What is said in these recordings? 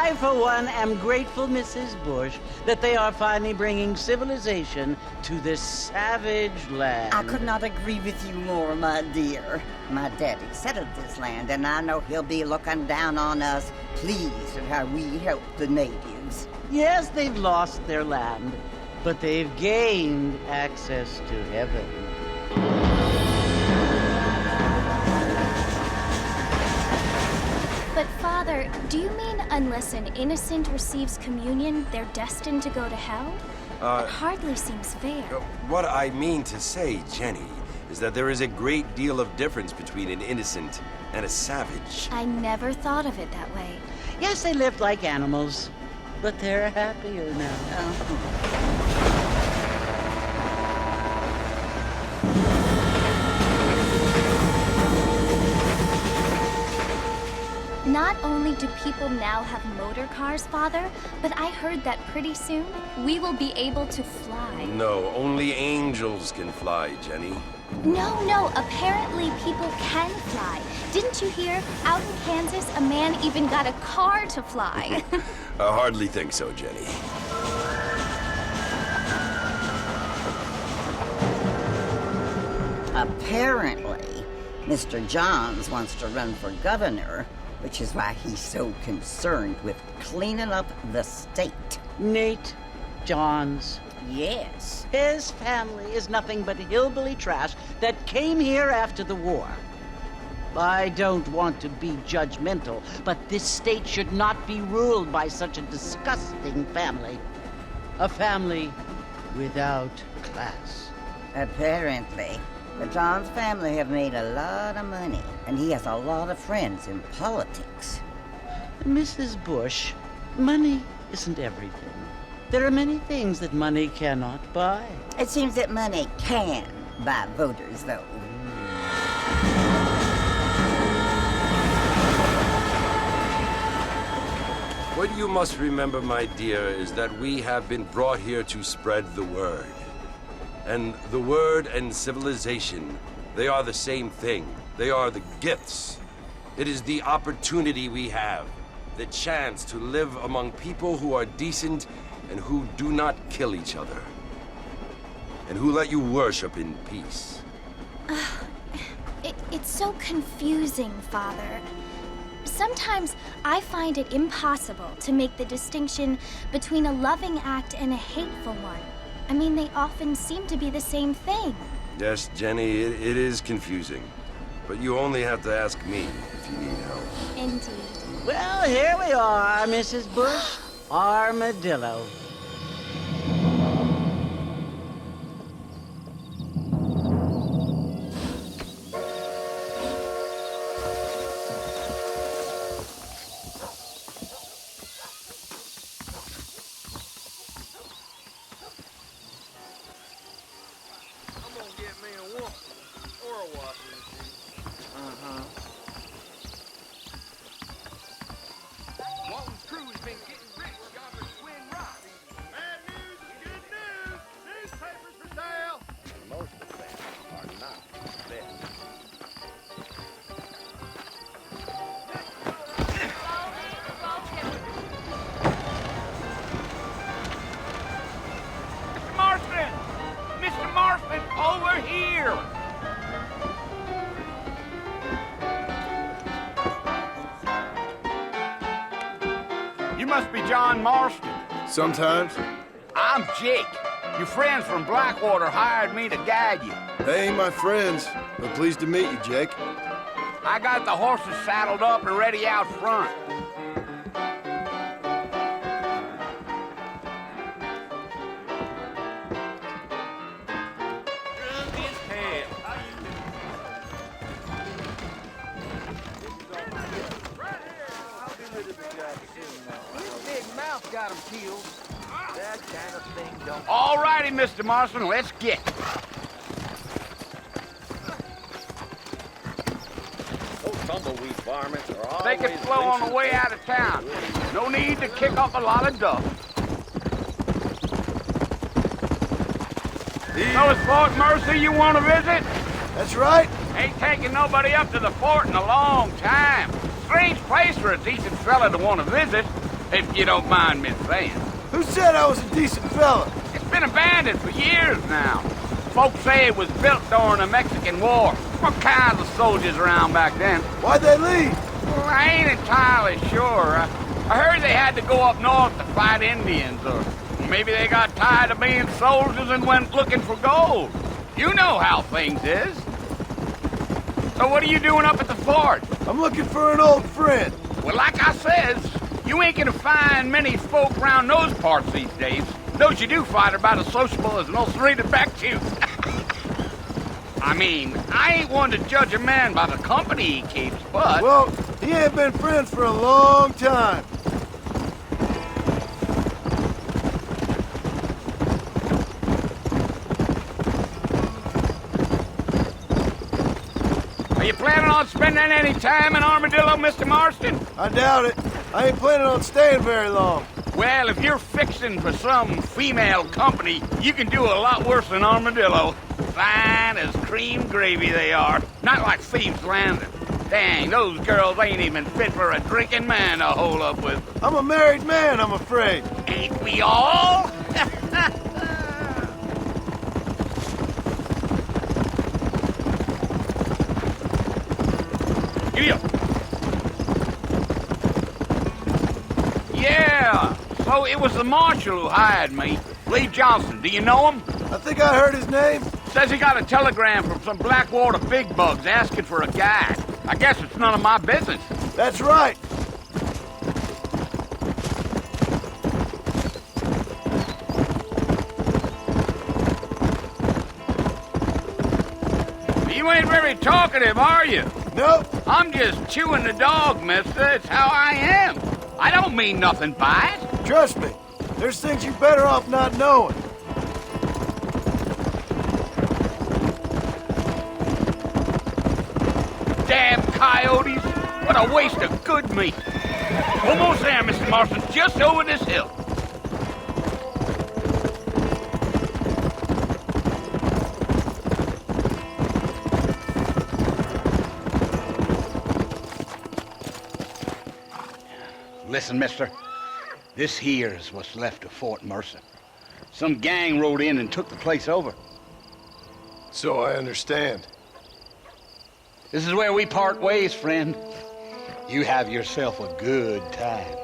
I, for one, am grateful, Mrs. Bush, that they are finally bringing civilization to this savage land. I could not agree with you more, my dear. My daddy settled this land, and I know he'll be looking down on us, pleased at how we help the natives. Yes, they've lost their land, but they've gained access to heaven. But Father, do you mean unless an innocent receives communion, they're destined to go to hell? That hardly seems fair. What I mean to say, Jenny, is that there is a great deal of difference between an innocent and a savage. I never thought of it that way. Yes, they lived like animals, but they're happier now. Not only do people now have motor cars, Father, but I heard that pretty soon we will be able to fly. No, only angels can fly, Jenny. No, apparently people can fly. Didn't you hear? Out in Kansas, a man even got a car to fly. I hardly think so, Jenny. Apparently, Mr. Johns wants to run for governor, which is why he's so concerned with cleaning up the state. Nate Johns. Yes. His family is nothing but hillbilly trash that came here after the war. I don't want to be judgmental, but this state should not be ruled by such a disgusting family. A family without class. Apparently. The Johns family have made a lot of money, and he has a lot of friends in politics. Mrs. Bush, money isn't everything. There are many things that money cannot buy. It seems that money can buy voters, though. What you must remember, my dear, is that we have been brought here to spread the word. And the word and civilization, they are the same thing. They are the gifts. It is the opportunity we have, the chance to live among people who are decent and who do not kill each other, and who let you worship in peace. It's so confusing, Father. Sometimes I find it impossible to make the distinction between a loving act and a hateful one. I mean, they often seem to be the same thing. Yes, Jenny, it is confusing. But you only have to ask me if you need help. Indeed. Well, here we are, Mrs. Bush. Armadillo. Over here! You must be John Marston. Sometimes. I'm Jake. Your friends from Blackwater hired me to guide you. They ain't my friends, but pleased to meet you, Jake. I got the horses saddled up and ready out front. Got him killed. That kind of thing don't... All righty, Mr. Marston, let's get. Those tumbleweed varmints are always... They can flow on the way out of town. No need to kick up a lot of dust. So it's Fort Mercy you want to visit? That's right. Ain't taking nobody up to the fort in a long time. Strange place for a decent fella to want to visit. if you don't mind me saying. Who said I was a decent fella? It's been abandoned for years now. Folks say it was built during the Mexican War. What kinds of soldiers around back then? Why'd they leave? Well, I ain't entirely sure. I heard they had to go up north to fight Indians, or maybe they got tired of being soldiers and went looking for gold. You know how things is. So what are you doing up at the fort? I'm looking for an old friend. Well, like I says, you ain't gonna find many folk around those parts these days. Those you do find are about as sociable as an ulcerated back tooth. I mean, I ain't one to judge a man by the company he keeps, but... Well, he ain't been friends for a long time. Are you planning on spending any time in Armadillo, Mr. Marston? I doubt it. I ain't planning on staying very long. Well, if you're fixing for some female company, you can do a lot worse than Armadillo. Fine as cream gravy they are. Not like Thieves' Landing. Dang, those girls ain't even fit for a drinking man to hole up with. I'm a married man, I'm afraid. Ain't we all? Yeah, so it was the marshal who hired me. Lee Johnson, do you know him? I think I heard his name. Says he got a telegram from some Blackwater big bugs asking for a guide. I guess it's none of my business. That's right. You ain't very talkative, are you? Nope. I'm just chewing the dog, mister. It's how I am. I don't mean nothing by it. Trust me. There's things you're better off not knowing. Damn coyotes. What a waste of good meat. Almost there, Mr. Marston. Just over this hill. Listen, mister. This here's what's left of Fort Mercer. Some gang rode in and took the place over. So I understand. This is where we part ways, friend. You have yourself a good time.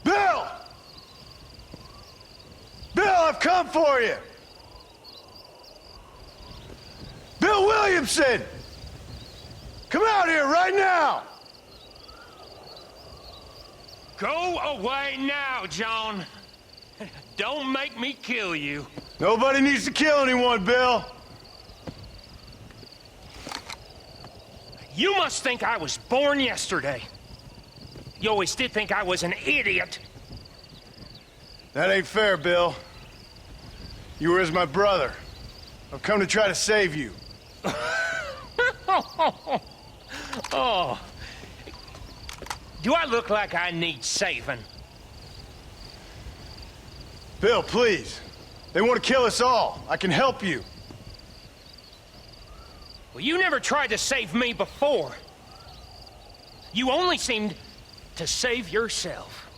Bill! Bill, I've come for you! Bill Williamson! Come out here right now! Go away now, John. Don't make me kill you. Nobody needs to kill anyone, Bill. You must think I was born yesterday. You always did think I was an idiot. That ain't fair, Bill. You were as my brother. I've come to try to save you. Oh. Do I look like I need saving? Bill, please. They want to kill us all. I can help you. Well, you never tried to save me before. You only seemed to save yourself.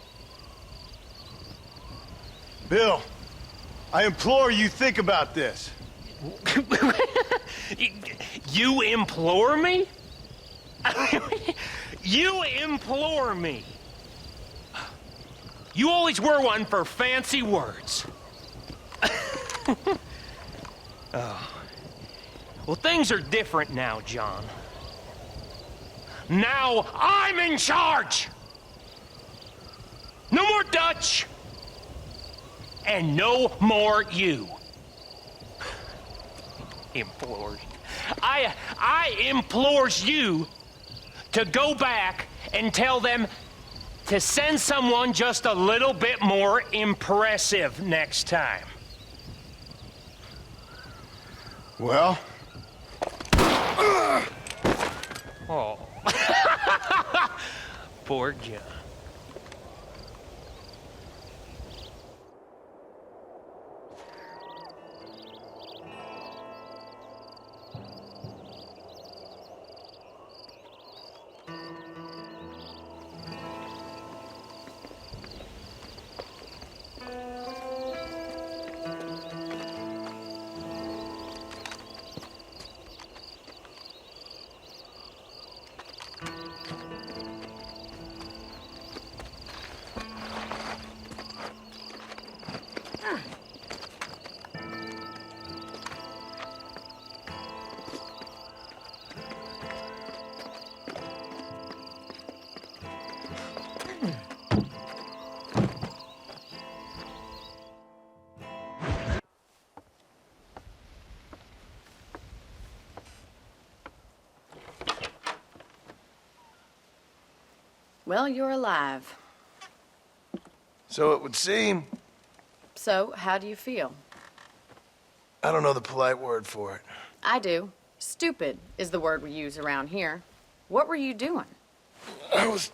Bill, I implore you think about this. You implore me? You implore me. You always were one for fancy words. Well, things are different now, John. Now I'm in charge! No more Dutch! And no more you. Implores. I implores you to go back and tell them to send someone just a little bit more impressive next time. Well? Oh. Poor John. Well, you're alive. So it would seem. So, how do you feel? I don't know the polite word for it. I do. Stupid is the word we use around here. What were you doing? I was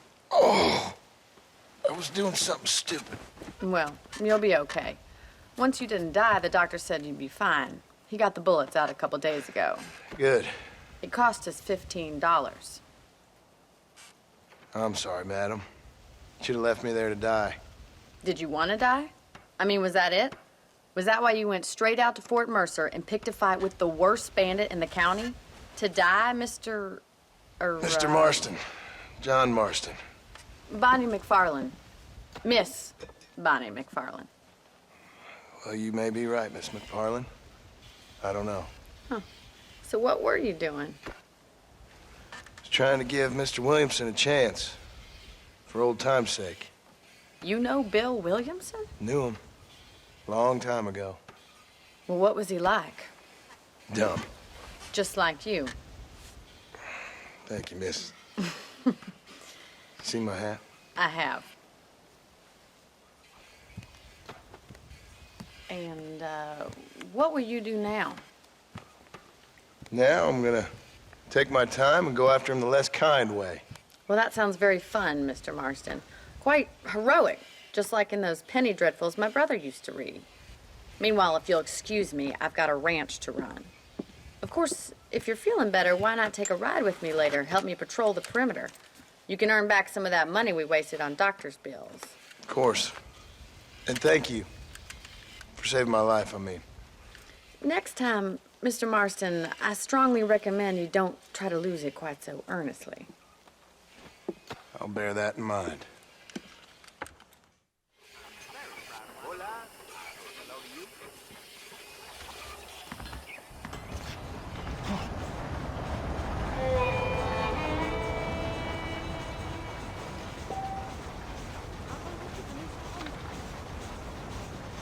doing something stupid. Well, you'll be okay. Once you didn't die, the doctor said you'd be fine. He got the bullets out a couple days ago. Good. It cost us $15. I'm sorry, madam. Should have left me there to die. Did you want to die? I mean, was that it? Was that why you went straight out to Fort Mercer and picked a fight with the worst bandit in the county? To die, Mr. Mr. Marston. John Marston. Bonnie McFarlane. Miss Bonnie McFarlane. Well, you may be right, Miss McFarlane. I don't know. So what were you doing? I was trying to give Mr. Williamson a chance. For old time's sake. You know Bill Williamson? Knew him. Long time ago. Well, what was he like? Dumb. Just like you. Thank you, miss. See my hat? I have. And, what will you do now? Now I'm gonna take my time and go after him the less kind way. Well, that sounds very fun, Mr. Marston. Quite heroic, just like in those penny dreadfuls my brother used to read. Meanwhile, if you'll excuse me, I've got a ranch to run. Of course, if you're feeling better, why not take a ride with me later? Help me patrol the perimeter. You can earn back some of that money we wasted on doctor's bills. Of course. And thank you. For saving my life, I mean. Next time, Mr. Marston, I strongly recommend you don't try to lose it quite so earnestly. I'll bear that in mind.